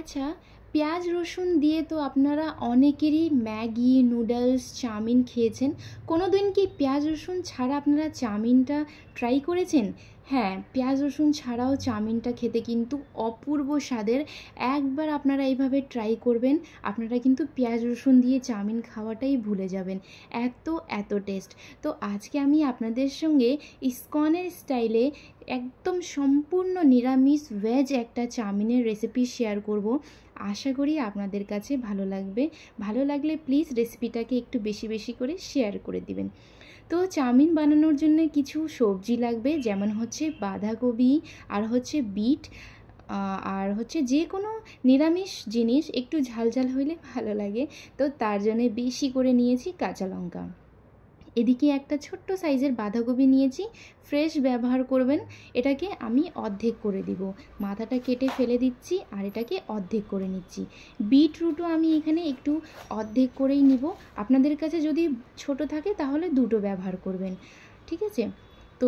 আচ্ছা, পেঁয়াজ রসুন দিয়ে তো আপনারা অনেকেরই ম্যাগি, নুডলস, চাউমিন খেয়েছেন। কোনো দিন কি পেঁয়াজ রসুন ছাড়া আপনারা চাউমিনটা ট্রাই করেছেন? হ্যাঁ, পেঁয়াজ রসুন ছাড়াও চাউমিনটা খেতে কিন্তু অপূর্ব স্বাদের। একবার আপনারা এইভাবে ট্রাই করবেন, আপনারা কিন্তু পেঁয়াজ রসুন দিয়ে চাউমিন খাওয়াটাই ভুলে যাবেন। এত টেস্ট। তো আজকে আমি আপনাদের সঙ্গে ইসকনের স্টাইলে একদম সম্পূর্ণ নিরামিষ ভেজ একটা চাউমিনের রেসিপি শেয়ার করব। আশা করি আপনাদের কাছে ভালো লাগবে। ভালো লাগলে প্লিজ রেসিপিটাকে একটু বেশি বেশি করে শেয়ার করে দিবেন। তো চাউমিন বানানোর জন্য কিছু সবজি লাগবে, যেমন হচ্ছে বাঁধাকপি আর হচ্ছে বিট, আর হচ্ছে যে কোনো নিরামিষ জিনিস একটু ঝাল ঝাল হইলে ভালো লাগে। তো তার জন্য বেশি করে নিয়েছি কাঁচা লঙ্কা। এদিকে একটা ছোট্ট সাইজের বাঁধাকপি নিয়েছি, ফ্রেশ ব্যবহার করবেন। এটাকে আমি অর্ধেক করে দিব, মাথাটা কেটে ফেলে দিচ্ছি আর এটাকে অর্ধেক করে নিচ্ছি। বিটরুটও আমি এখানে একটু অর্ধেক করেই নিব। আপনাদের কাছে যদি ছোট থাকে তাহলে দুটো ব্যবহার করবেন, ঠিক আছে? তো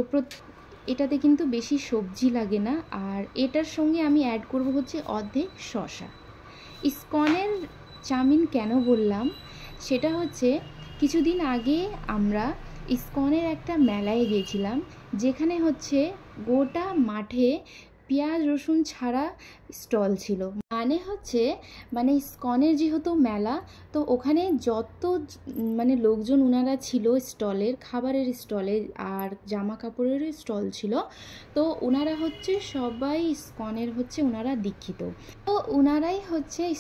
এটাতে কিন্তু বেশি সবজি লাগে না। আর এটার সঙ্গে আমি অ্যাড করব হচ্ছে অর্ধেক শসা। ইসকনের চাউমিন কেন বললাম সেটা হচ্ছে, কিছুদিন আগে আমরা ইসকনের একটা মেলায় গিয়েছিলাম, যেখানে হচ্ছে গোটা মাঠে পেঁয়াজ রসুন ছাড়া স্টল ছিল। মানে ইসকনের যেহেতু মেলা, তো ওখানে যত লোকজন ওনারা ছিল স্টলের, খাবারের স্টলে আর জামা কাপড়েরও স্টল ছিল। তো ওনারা হচ্ছে সবাই ইসকনের ওনারা দীক্ষিত। তো ওনারাই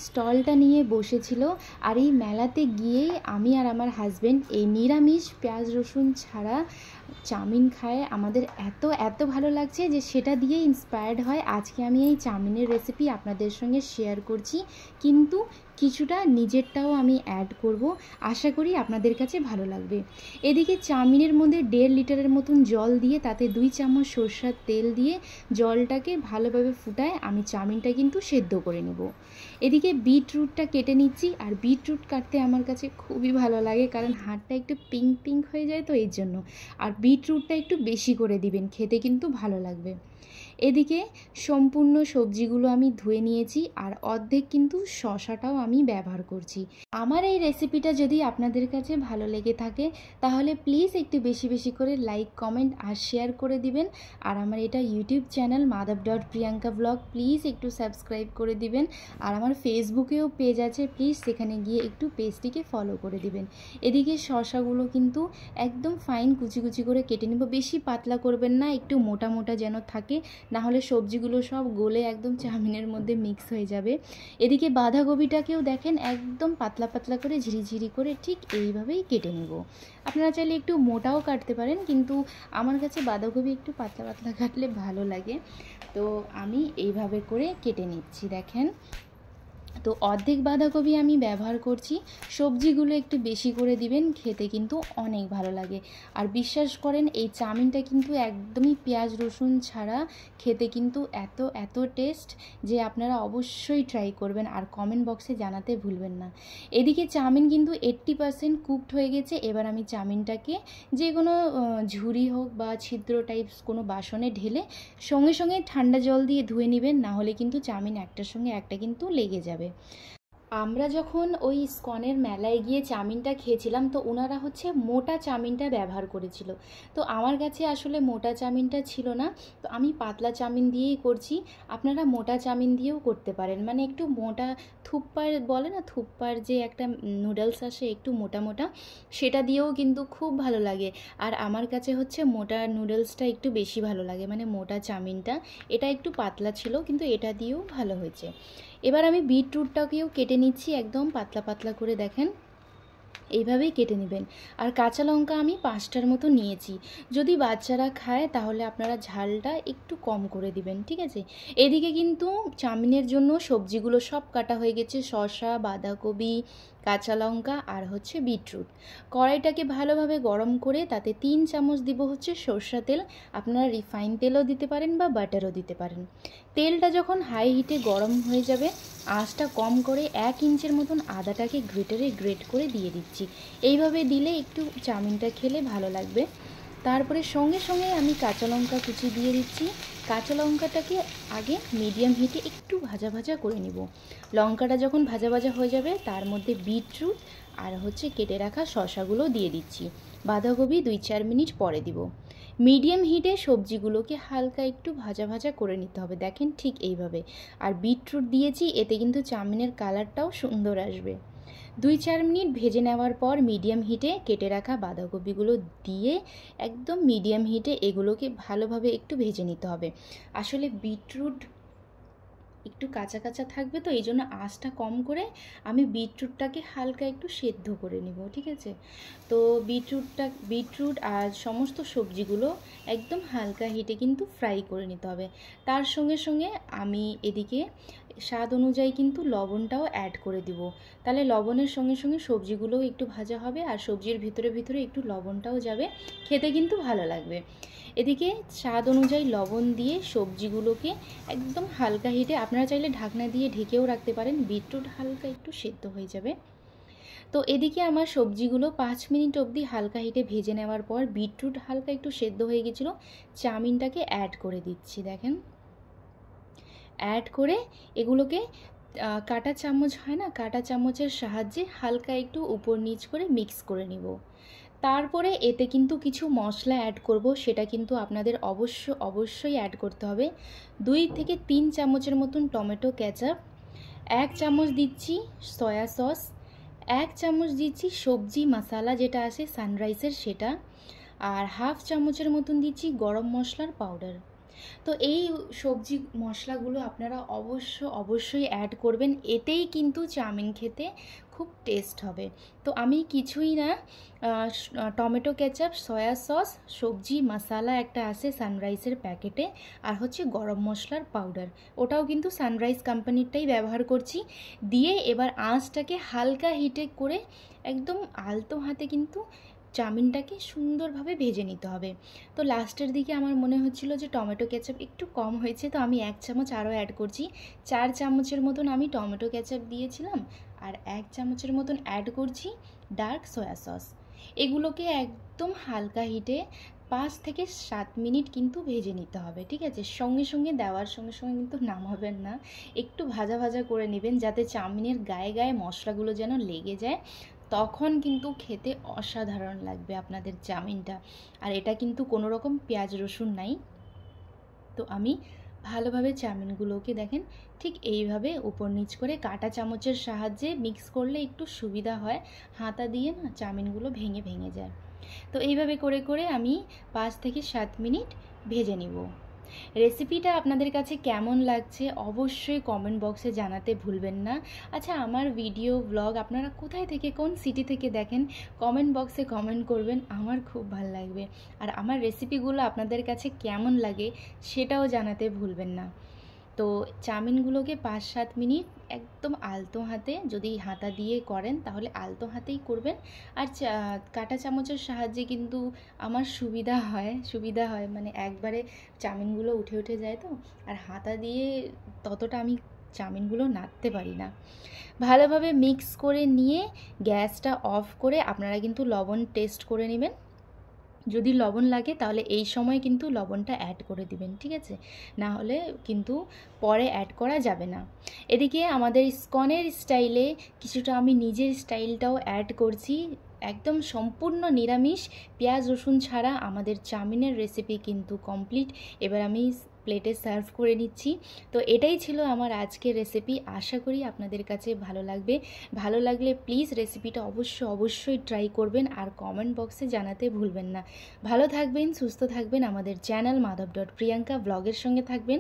স্টলটা নিয়ে বসেছিল। আর এই মেলাতে গিয়েই আমি আর আমার হাজব্যান্ড এই নিরামিষ পেঁয়াজ রসুন ছাড়া চাউমিন খায় আমাদের এত ভালো লাগছে যে সেটা দিয়ে ইন্সপায়ার্ড হয় আজকে আমি এই চাউমিনের রেসিপি আপনাদের সঙ্গে শেয়ার করছি। কিন্তু কিছুটা নিজেরটাও আমি অ্যাড করব, আশা করি আপনাদের কাছে ভালো লাগবে। এদিকে চাউমিনের মধ্যে 1.5 লিটারের মতন জল দিয়ে তাতে 2 চামচ সরষের তেল দিয়ে জলটাকে ভালোভাবে ফুটায় আমি চাউমিনটা কিন্তু সেদ্ধ করে নেব। এদিকে বিটরুটটা কেটে নিচ্ছি। আর বিটরুট কাটতে আমার কাছে খুবই ভালো লাগে, কারণ হাতটা একটু পিঙ্ক হয়ে যায়, তো এই জন্য। আর বিটরুটটা একটু বেশি করে দিবেন, খেতে কিন্তু ভালো লাগবে। এদিকে সম্পূর্ণ সবজিগুলো আমি ধুয়ে নিয়েছি আর অর্ধেক কিন্তু শসাটাও আমি ব্যবহার করছি। আমার এই রেসিপিটা যদি আপনাদের কাছে ভালো লেগে থাকে তাহলে প্লিজ একটু বেশি বেশি করে লাইক, কমেন্ট আর শেয়ার করে দিবেন। আর আমার এটা YouTube channel madhav.priyanka vlog, please একটু সাবস্ক্রাইব করে দিবেন। আর আমার ফেসবুকেও পেজ আছে, প্লিজ সেখানে গিয়ে একটু পেজটিকে ফলো করে দিবেন। এদিকে শসাগুলো কিন্তু একদম ফাইন কুচি কুচি করে কেটে নেব। বেশি পাতলা করবেন না, একটু মোটা মোটা যেন থাকে, না হলে সবজিগুলো সব গলে একদম চাউমিনের মধ্যে মিক্স হয়ে যাবে। এদিকে বাঁধাকপিটাকেও দেখেন একদম পাতলা পাতলা করে ঝিরিঝিরি করে ঠিক এইভাবেই কেটে নেব। আপনারা চাইলে একটু মোটাও কাটতে পারেন, কিন্তু আমার কাছে বাঁধাকপি একটু পাতলা পাতলা কাটলে ভালো লাগে, তো আমি এইভাবে করে কেটে নিচ্ছি। দেখেন, তো অর্ধেক বাঁধাকপি আমি ব্যবহার করছি। সবজিগুলো একটু বেশি করে দিবেন, খেতে কিন্তু অনেক ভালো লাগে। আর বিশ্বাস করেন এই চাউমিনটা কিন্তু একদমই পেঁয়াজ রসুন ছাড়া খেতে কিন্তু এত টেস্ট যে আপনারা অবশ্যই ট্রাই করবেন আর কমেন্ট বক্সে জানাতে ভুলবেন না। এদিকে চাউমিন কিন্তু 80% কুকড হয়ে গেছে। এবার আমি চাউমিনটাকে যে কোনো ঝুড়ি হোক বা ছিদ্র টাইপস কোনো বাসনে ঢেলে সঙ্গে সঙ্গে ঠান্ডা জল দিয়ে ধুয়ে নেবেন, না হলে কিন্তু চাউমিন একটার সঙ্গে একটা কিন্তু লেগে যাবে। আমরা যখন ওই ইসকনের মেলায় গিয়ে চাউমিনটা খেয়েছিলাম, তো ওনারা মোটা চাউমিনটা ব্যবহার করেছিল। তো আমার কাছে আসলে মোটা চাউমিনটা ছিল না, তো আমি পাতলা চাউমিন দিয়েই করছি। আপনারা মোটা চাউমিন দিয়েও করতে পারেন, মানে একটু মোটা থুপ্পার বলে না, থুপ্পার যে একটা নুডলস আসে একটু মোটা মোটা, সেটা দিয়েও কিন্তু খুব ভালো লাগে। আর আমার কাছে মোটা নুডলসটা একটু বেশি ভালো লাগে, মানে মোটা চাউমিনটা। এটা একটু পাতলা ছিল, কিন্তু এটা দিয়েও ভালো হয়েছে। এবার আমি বিটরুটটাকেও কেটে নিচ্ছি একদম পাতলা পাতলা করে, দেখেন এইভাবেই কেটে নেবেন। আর কাঁচা লঙ্কা আমি 5টার মতো নিয়েছি। যদি বাচ্চারা খায় তাহলে আপনারা ঝালটা একটু কম করে দিবেন, ঠিক আছে? এদিকে কিন্তু চাউমিনের জন্য সবজিগুলো সব কাটা হয়ে গেছে, শসা, বাঁধাকপি, কাঁচা লঙ্কা আর বিটরুট। কড়াইটাকে ভালোভাবে গরম করে তাতে 3 চামচ দিব সরষের তেল। আপনারা রিফাইন তেলও দিতে পারেন বা বাটারও দিতে পারেন। তেলটা যখন হাই হিটে গরম হয়ে যাবে, আঁচটা কম করে 1 ইঞ্চের মতন আদাটাকে গ্রেটারে গ্রেট করে দিয়ে দিচ্ছি। এইভাবে দিলে একটু চাউমিনটা খেলে ভালো লাগবে। তারপরে সঙ্গে সঙ্গে আমি কাঁচা লঙ্কা কুচি দিয়ে দিচ্ছি। কাঁচা লঙ্কাটাকে আগে মিডিয়াম হিটে একটু ভাজা ভাজা করে নেব। লঙ্কাটা যখন ভাজা ভাজা হয়ে যাবে তার মধ্যে বিটরুট আর কেটে রাখা শসাগুলো দিয়ে দিচ্ছি। বাঁধাকপি 2-4 মিনিট পরে দিব। মিডিয়াম হিটে সবজিগুলোকে হালকা একটু ভাজা ভাজা করে নিতে হবে, দেখেন ঠিক এইভাবে। আর বিটরুট দিয়েছি, এতে কিন্তু চাউমিনের কালারটাও সুন্দর আসবে। 2-4 মিনিট ভেজে নেওয়ার পর মিডিয়াম হিটে কেটে রাখা বাঁধাকপিগুলো দিয়ে একদম মিডিয়াম হিটে এগুলোকে ভালোভাবে একটু ভেজে নিতে হবে। আসলে বিটরুট একটু কাঁচা কাঁচা থাকবে, তো এই জন্য আঁচটা কম করে আমি বিটরুটটাকে হালকা একটু সেদ্ধ করে নেব, ঠিক আছে। তো বিটরুট আর সমস্ত সবজিগুলো একদম হালকা হিটে কিন্তু ফ্রাই করে নিতে হবে। তার সঙ্গে সঙ্গে আমি এদিকে স্বাদ অনুযায়ী কিন্তু লবণটাও অ্যাড করে দিব। তাহলে লবণের সঙ্গে সঙ্গে সবজিগুলোও একটু ভাজা হবে আর সবজির ভিতরে ভিতরে একটু লবণটাও যাবে, খেতে কিন্তু ভালো লাগবে। এদিকে স্বাদ অনুযায়ী লবণ দিয়ে সবজিগুলোকে একদম হালকা হিটে, আপনারা চাইলে ঢাকনা দিয়ে ঢেকেও রাখতে পারেন, বিটরুট হালকা একটু সেদ্ধ হয়ে যাবে। তো এদিকে আমার সবজিগুলো 5 মিনিট অবধি হালকা হিটে ভেজে নেওয়ার পর বিটরুট হালকা একটু সেদ্ধ হয়ে গেছিলো, চাউমিনটাকে অ্যাড করে দিচ্ছি। দেখেন, অ্যাড করে এগুলোকে কাঁটা চামচ হয় না, কাঁটা চামচের সাহায্যে হালকা একটু উপর নিচ করে মিক্স করে নিব। তারপরে এতে কিন্তু কিছু মশলা অ্যাড করব, সেটা কিন্তু আপনাদের অবশ্যই অ্যাড করতে হবে। 2 থেকে 3 চামচের মতন টমেটো কেচাপ, 1 চামচ দিচ্ছি সয়া সস, 1 চামচ দিচ্ছি সবজি মশলা যেটা আছে সানরাইজের সেটা, আর 1/2 চামচের মতন দিচ্ছি গরম মশলার পাউডার। তো এই সবজি মশলাগুলো আপনারা অবশ্যই অ্যাড করবেন, এতেই কিন্তু চাউমিন খেতে খুব টেস্ট হবে। তো আমি কিছুই না, টমেটো কেচাপ, সয়া সস, সবজি মশলা একটা আছে সানরাইজের প্যাকেটে, আর গরম মশলার পাউডার, ওটাও কিন্তু সানরাইজ কোম্পানিরটাই ব্যবহার করছি, দিয়ে এবার আঁচটাকে হালকা হিটে করে একদম আলতো হাতে কিন্তু চাউমিনটাকে সুন্দরভাবে ভেজে নিতে হবে। তো লাস্টের দিকে আমার মনে হচ্ছিল যে টমেটো কেচাপ একটু কম হয়েছে, তো আমি 1 চামচ আরও অ্যাড করছি। 4 চামচের মতন আমি টমেটো কেচাপ দিয়েছিলাম, আর 1 চামচের মতন অ্যাড করছি ডার্ক সয়া সস। এগুলোকে একদম হালকা হিটে 5 থেকে 7 মিনিট কিন্তু ভেজে নিতে হবে, ঠিক আছে। সঙ্গে সঙ্গে দেওয়ার সঙ্গে সঙ্গে কিন্তু নামাবেন না, একটু ভাজা ভাজা করে নেবেন, যাতে চাউমিনের গায়ে গায়ে মশলাগুলো যেন লেগে যায়, তখন কিন্তু খেতে অসাধারণ লাগবে আপনাদের চাউমিনটা। আর এটা কিন্তু কোনো রকম পেঁয়াজ রসুন নাই। তো আমি ভালোভাবে চাউমিনগুলোকে দেখেন ঠিক এইভাবে উপর নিচ করে কাঁটা চামচের সাহায্যে মিক্স করলে একটু সুবিধা হয়, হাতা দিয়ে না চাউমিনগুলো ভেঙে ভেঙে যায়। তো এইভাবে করে করে আমি 5 থেকে 7 মিনিট ভেজে নিব। রেসিপিটা আপনাদের কাছে কেমন লাগছে অবশ্যই কমেন্ট বক্সে জানাতে ভুলবেন না। আচ্ছা, আমার ভিডিও ব্লগ আপনারা কোথায় থেকে, কোন সিটি থেকে দেখেন, কমেন্ট বক্সে কমেন্ট করবেন, আমার খুব ভালো লাগবে। আর আমার রেসিপিগুলো আপনাদের কাছে কেমন লাগে সেটাও জানাতে ভুলবেন না। তো চাউমিনগুলোকে 5-7 মিনিট একদম আলতো হাতে, যদি হাতা দিয়ে করেন তাহলে আলতো হাতেই করবেন। আর কাঁটা চামচের সাহায্যে কিন্তু আমার সুবিধা হয় মানে একবারে চাউমিনগুলো উঠে উঠে যায়, তো আর হাতা দিয়ে ততটা আমি চাউমিনগুলো নাড়তে পারি না। ভালোভাবে মিক্স করে নিয়ে গ্যাসটা অফ করে আপনারা কিন্তু লবণ টেস্ট করে নেবেন। যদি লবণ লাগে তাহলে এই সময় কিন্তু লবণটা অ্যাড করে দিবেন, ঠিক আছে, না হলে কিন্তু পরে অ্যাড করা যাবে না। এদিকে আমাদের ইসকনের স্টাইলে কিছুটা আমি নিজের স্টাইলটাও অ্যাড করছি, একদম সম্পূর্ণ নিরামিষ, পেঁয়াজ রসুন ছাড়া আমাদের চাউমিনের রেসিপি কিন্তু কমপ্লিট। এবার আমি প্লেটে সার্ভ করে নিচ্ছি। তো এটাই ছিল আমার আজকের রেসিপি, আশা করি আপনাদের কাছে ভালো লাগবে। ভালো লাগলে প্লিজ রেসিপিটা অবশ্যই ট্রাই করবেন, আর কমেন্ট বক্সে জানাতে ভুলবেন না। ভালো থাকবেন, সুস্থ থাকবেন, আমাদের চ্যানেল madhav.priyanka ব্লগের সঙ্গে থাকবেন।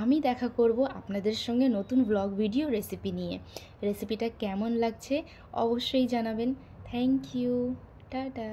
আমি দেখা করব আপনাদের সঙ্গে নতুন ব্লগ ভিডিও রেসিপি নিয়ে। রেসিপিটা কেমন লাগছে অবশ্যই জানাবেন। Thank you, tata.